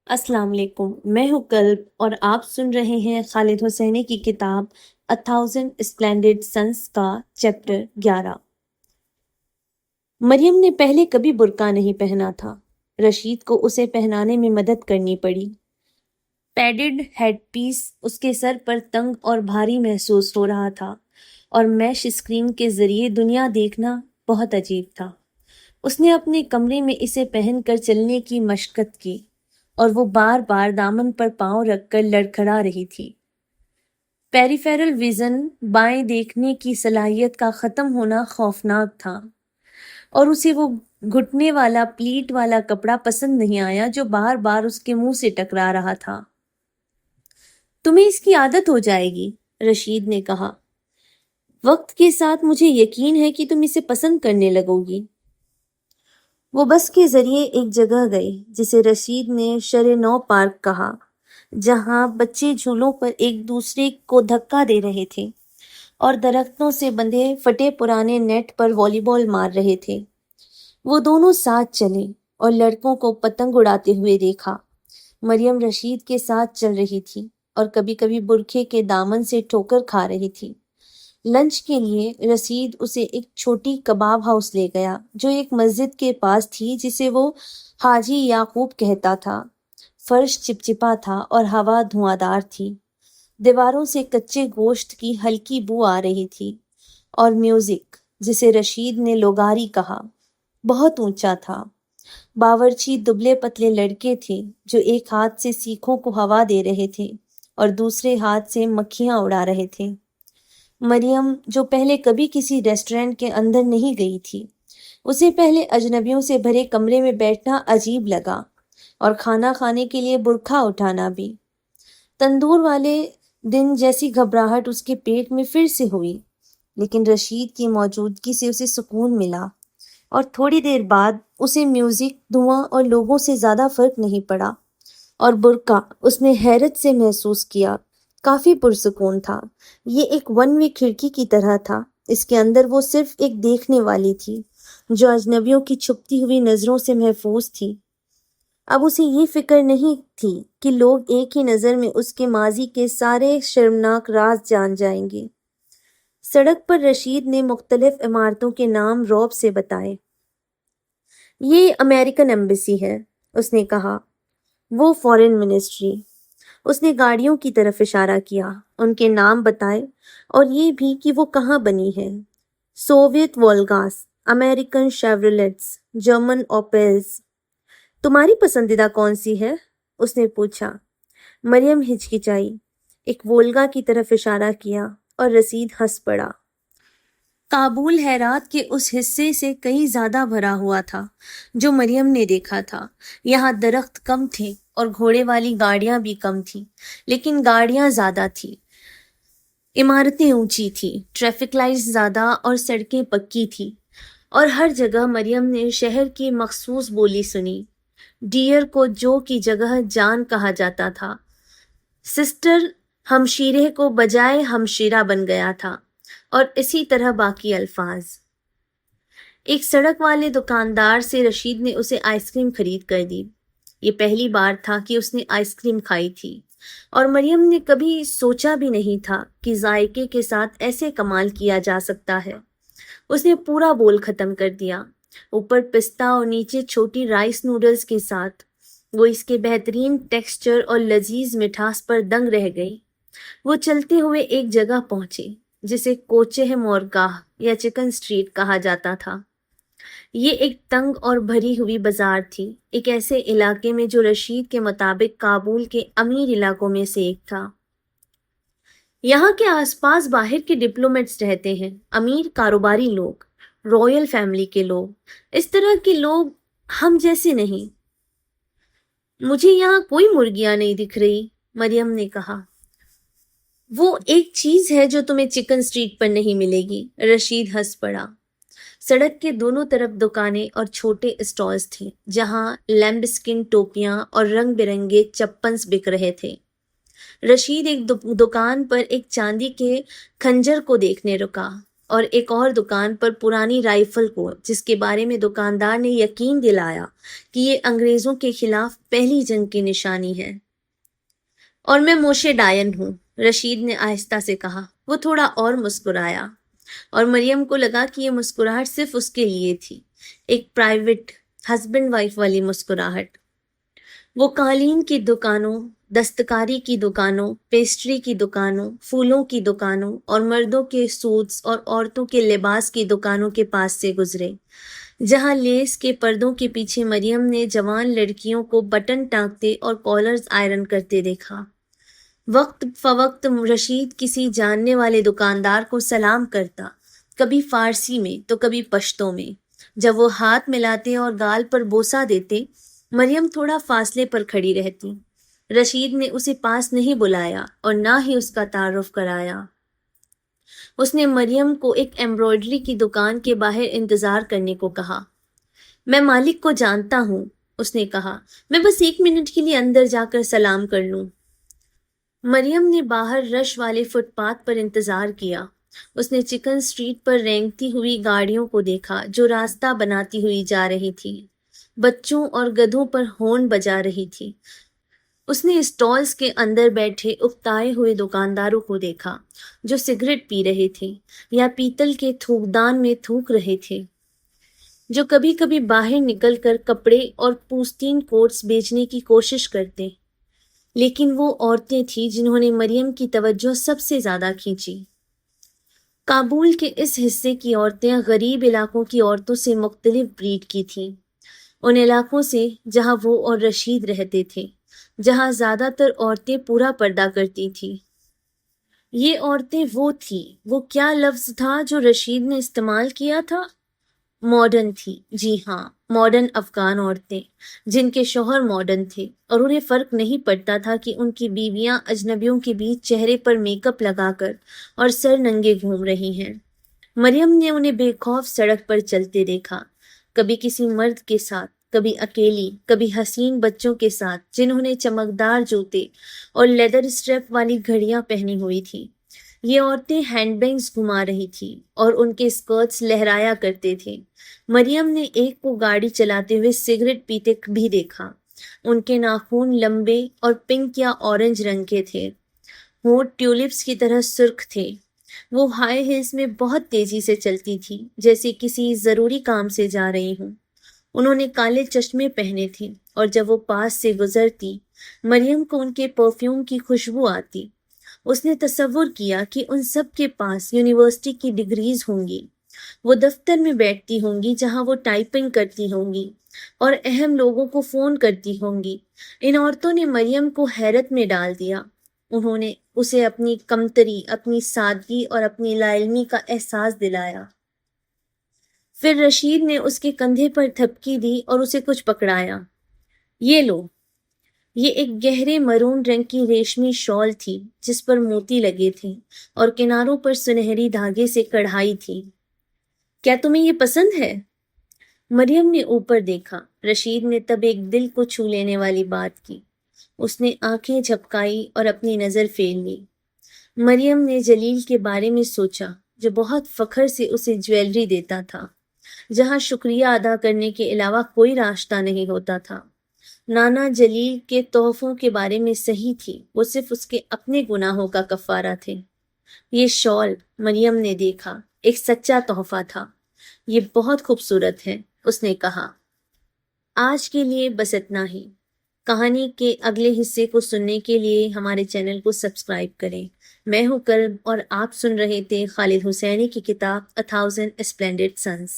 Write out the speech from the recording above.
السلام علیکم، میں ہوں کلب اور آپ سن رہے ہیں خالد حسینی کی کتاب A Thousand Splendid Suns کا چیپٹر 11۔ مریم نے پہلے کبھی برقع نہیں پہنا تھا۔ رشید کو اسے پہنانے میں مدد کرنی پڑی۔ پیڈڈ ہیڈ پیس اس کے سر پر تنگ اور بھاری محسوس ہو رہا تھا اور میش اسکرین کے ذریعے دنیا دیکھنا بہت عجیب تھا۔ اس نے اپنے کمرے میں اسے پہن کر چلنے کی مشقت کی اور وہ بار بار دامن پر پاؤں رکھ کر لڑکھڑا رہی تھی۔ پیریفیرل ویژن، بائیں دیکھنے کی صلاحیت کا ختم ہونا خوفناک تھا، اور اسے وہ گھٹنے والا پلیٹ والا کپڑا پسند نہیں آیا جو بار بار اس کے منہ سے ٹکرا رہا تھا۔ تمہیں اس کی عادت ہو جائے گی، رشید نے کہا۔ وقت کے ساتھ مجھے یقین ہے کہ تم اسے پسند کرنے لگو گی۔ وہ بس کے ذریعے ایک جگہ گئے جسے رشید نے شرے نو پارک کہا، جہاں بچے جھولوں پر ایک دوسرے کو دھکا دے رہے تھے اور درختوں سے بندھے پھٹے پرانے نیٹ پر والی بال مار رہے تھے۔ وہ دونوں ساتھ چلے اور لڑکوں کو پتنگ اڑاتے ہوئے دیکھا۔ مریم رشید کے ساتھ چل رہی تھی اور کبھی کبھی برقعے کے دامن سے ٹھوکر کھا رہی تھی۔ لنچ کے لیے رشید اسے ایک چھوٹی کباب ہاؤس لے گیا جو ایک مسجد کے پاس تھی جسے وہ حاجی یعقوب کہتا تھا۔ فرش چپچپا تھا اور ہوا دھواں دار تھی۔ دیواروں سے کچے گوشت کی ہلکی بو آ رہی تھی، اور میوزک، جسے رشید نے لوگاری کہا، بہت اونچا تھا۔ باورچی دبلے پتلے لڑکے تھے جو ایک ہاتھ سے سیخوں کو ہوا دے رہے تھے اور دوسرے ہاتھ سے مکھیاں اڑا رہے تھے۔ مریم، جو پہلے کبھی کسی ریسٹورینٹ کے اندر نہیں گئی تھی، اسے پہلے اجنبیوں سے بھرے کمرے میں بیٹھنا عجیب لگا، اور کھانا کھانے کے لیے برقعہ اٹھانا بھی۔ تندور والے دن جیسی گھبراہٹ اس کے پیٹ میں پھر سے ہوئی، لیکن رشید کی موجودگی سے اسے سکون ملا، اور تھوڑی دیر بعد اسے میوزک، دھواں اور لوگوں سے زیادہ فرق نہیں پڑا۔ اور برقعہ، اس نے حیرت سے محسوس کیا، کافی پرسکون تھا۔ یہ ایک ون وے کھڑکی کی طرح تھا۔ اس کے اندر وہ صرف ایک دیکھنے والی تھی جو اجنبیوں کی چھپتی ہوئی نظروں سے محفوظ تھی۔ اب اسے یہ فکر نہیں تھی کہ لوگ ایک ہی نظر میں اس کے ماضی کے سارے شرمناک راز جان جائیں گے۔ سڑک پر رشید نے مختلف عمارتوں کے نام رعب سے بتائے۔ یہ امریکن ایمبیسی ہے، اس نے کہا۔ وہ فارن منسٹری۔ اس نے گاڑیوں کی طرف اشارہ کیا، ان کے نام بتائے، اور یہ بھی کہ وہ کہاں بنی ہے۔ Soviet Volgas, American Chevrolets, German Opels. تمہاری پسندیدہ کون سی ہے؟ اس نے پوچھا۔ مریم ہچکچائی، ایک وولگا کی طرف اشارہ کیا، اور رشید ہنس پڑا۔ کابل ہیرات کے اس حصے سے کہیں زیادہ بھرا ہوا تھا جو مریم نے دیکھا تھا۔ یہاں درخت کم تھے اور گھوڑے والی گاڑیاں بھی کم تھیں، لیکن گاڑیاں زیادہ تھیں۔ عمارتیں اونچی تھیں، ٹریفک لائٹس زیادہ اور سڑکیں پکی تھیں، اور ہر جگہ مریم نے شہر کی مخصوص بولی سنی۔ ڈیئر کو جو کی جگہ جان کہا جاتا تھا۔ سسٹر ہمشیرے کو بجائے ہمشیرہ بن گیا تھا، اور اسی طرح باقی الفاظ۔ ایک سڑک والے دکاندار سے رشید نے اسے آئس کریم خرید کر دی۔ یہ پہلی بار تھا کہ اس نے آئس کریم کھائی تھی، اور مریم نے کبھی سوچا بھی نہیں تھا کہ ذائقے کے ساتھ ایسے کمال کیا جا سکتا ہے۔ اس نے پورا بول ختم کر دیا، اوپر پستہ اور نیچے چھوٹی رائس نوڈلز کے ساتھ۔ وہ اس کے بہترین ٹیکسچر اور لذیذ مٹھاس پر دنگ رہ گئی۔ وہ چلتے ہوئے ایک جگہ پہنچے جسے کوچہ مورگاہ یا چکن اسٹریٹ کہا جاتا تھا۔ یہ ایک تنگ اور بھری ہوئی بازار تھی، ایک ایسے علاقے میں جو رشید کے مطابق کابل کے امیر علاقوں میں سے ایک تھا۔ یہاں کے آس پاس باہر کے ڈپلومیٹس رہتے ہیں، امیر کاروباری لوگ، رائل فیملی کے لوگ، اس طرح کے لوگ، ہم جیسے نہیں۔ مجھے یہاں کوئی مرغیاں نہیں دکھ رہی، مریم نے کہا۔ وہ ایک چیز ہے جو تمہیں چکن اسٹریٹ پر نہیں ملے گی، رشید ہنس پڑا۔ سڑک کے دونوں طرف دکانیں اور چھوٹے اسٹالز تھے جہاں لیمبسکن ٹوپیاں اور رنگ برنگے چپنس بک رہے تھے۔ رشید ایک دکان پر ایک چاندی کے خنجر کو دیکھنے رکا۔ اور ایک اور دکان پر پرانی رائفل کو، جس کے بارے میں دکاندار نے یقین دلایا کہ یہ انگریزوں کے خلاف پہلی جنگ کی نشانی ہے۔ اور میں موشے ڈائن ہوں، رشید نے آہستہ سے کہا۔ وہ تھوڑا اور مسکرایا، اور مریم کو لگا کہ یہ مسکراہٹ صرف اس کے لیے تھی، ایک پرائیویٹ ہسبینڈ وائف والی مسکراہٹ۔ وہ قالین کی دکانوں، دستکاری کی دکانوں، پیسٹری کی دکانوں، پھولوں کی دکانوں اور مردوں کے سوٹس اور عورتوں کے لباس کی دکانوں کے پاس سے گزرے، جہاں لیس کے پردوں کے پیچھے مریم نے جوان لڑکیوں کو بٹن ٹانکتے اور کالرز آئرن کرتے دیکھا۔ وقت فوقت رشید کسی جاننے والے دکاندار کو سلام کرتا، کبھی فارسی میں تو کبھی پشتو میں۔ جب وہ ہاتھ ملاتے اور گال پر بوسہ دیتے، مریم تھوڑا فاصلے پر کھڑی رہتی۔ رشید نے اسے پاس نہیں بلایا اور نہ ہی اس کا تعارف کرایا۔ اس نے مریم کو ایک ایمبرائڈری کی دکان کے باہر انتظار کرنے کو کہا۔ میں مالک کو جانتا ہوں، اس نے کہا، میں بس 1 منٹ کے لیے اندر جا کر سلام کر لوں۔ مریم نے باہر رش والے فٹ پاتھ پر انتظار کیا۔ اس نے چکن اسٹریٹ پر رینگتی ہوئی گاڑیوں کو دیکھا جو راستہ بناتی ہوئی جا رہی تھی، بچوں اور گدھوں پر ہارن بجا رہی تھی۔ اس نے اسٹالز کے اندر بیٹھے اکتائے ہوئے دکانداروں کو دیکھا جو سگریٹ پی رہے تھے یا پیتل کے تھوکدان میں تھوک رہے تھے، جو کبھی کبھی باہر نکل کر کپڑے اور پوستین کوٹس بیچنے کی کوشش کرتے۔ لیکن وہ عورتیں تھیں جنہوں نے مریم کی توجہ سب سے زیادہ کھینچی۔ کابل کے اس حصے کی عورتیں غریب علاقوں کی عورتوں سے مختلف بریڈ کی تھیں، ان علاقوں سے جہاں وہ اور رشید رہتے تھے، جہاں زیادہ تر عورتیں پورا پردہ کرتی تھیں۔ یہ عورتیں وہ تھیں، وہ کیا لفظ تھا جو رشید نے استعمال کیا تھا؟ ماڈرن تھی، جی ہاں، ماڈرن افغان عورتیں جن کے شوہر ماڈرن تھے اور انہیں فرق نہیں پڑتا تھا کہ ان کی بیویاں اجنبیوں کے بیچ چہرے پر میک اپ لگا کر اور سر ننگے گھوم رہی ہیں۔ مریم نے انہیں بے خوف سڑک پر چلتے دیکھا، کبھی کسی مرد کے ساتھ، کبھی اکیلی، کبھی حسین بچوں کے ساتھ جنہوں نے چمکدار جوتے اور لیدر اسٹریپ والی گھڑیاں پہنی ہوئی تھی۔ یہ عورتیں ہینڈ بیگز گھما رہی تھیں اور ان کے اسکرٹس لہرایا کرتے تھے۔ مریم نے ایک کو گاڑی چلاتے ہوئے سگریٹ پیتے بھی دیکھا۔ ان کے ناخن لمبے اور پنک یا اورنج رنگ کے تھے، ہونٹ ٹیولپس کی طرح سرخ تھے۔ وہ ہائی ہیلز میں بہت تیزی سے چلتی تھی، جیسے کسی ضروری کام سے جا رہی ہوں۔ انہوں نے کالے چشمے پہنے تھے اور جب وہ پاس سے گزرتی، مریم کو ان کے پرفیوم کی خوشبو آتی۔ اس نے تصور کیا کہ ان سب کے پاس یونیورسٹی کی ڈگریز ہوں گی، وہ دفتر میں بیٹھتی ہوں گی جہاں وہ ٹائپنگ کرتی ہوں گی اور اہم لوگوں کو فون کرتی ہوں گی۔ ان عورتوں نے مریم کو حیرت میں ڈال دیا۔ انہوں نے اسے اپنی کمتری، اپنی سادگی اور اپنی لا علمی کا احساس دلایا۔ پھر رشید نے اس کے کندھے پر تھپکی دی اور اسے کچھ پکڑایا۔ یہ لو۔ یہ ایک گہرے مرون رنگ کی ریشمی شال تھی جس پر موتی لگے تھے اور کناروں پر سنہری دھاگے سے کڑھائی تھی۔ کیا تمہیں یہ پسند ہے؟ مریم نے اوپر دیکھا۔ رشید نے تب ایک دل کو چھو لینے والی بات کی۔ اس نے آنکھیں جھپکائی اور اپنی نظر پھیر لی۔ مریم نے جلیل کے بارے میں سوچا، جو بہت فخر سے اسے جویلری دیتا تھا، جہاں شکریہ ادا کرنے کے علاوہ کوئی راستہ نہیں ہوتا تھا۔ نانا جلیل کے تحفوں کے بارے میں صحیح تھی، وہ صرف اس کے اپنے گناہوں کا کفارہ تھے۔ یہ شال، مریم نے دیکھا، ایک سچا تحفہ تھا۔ یہ بہت خوبصورت ہے، اس نے کہا۔ آج کے لیے بس اتنا ہی۔ کہانی کے اگلے حصے کو سننے کے لیے ہمارے چینل کو سبسکرائب کریں۔ میں ہوں کرم اور آپ سن رہے تھے خالد حسینی کی کتاب A Thousand Splendid Suns۔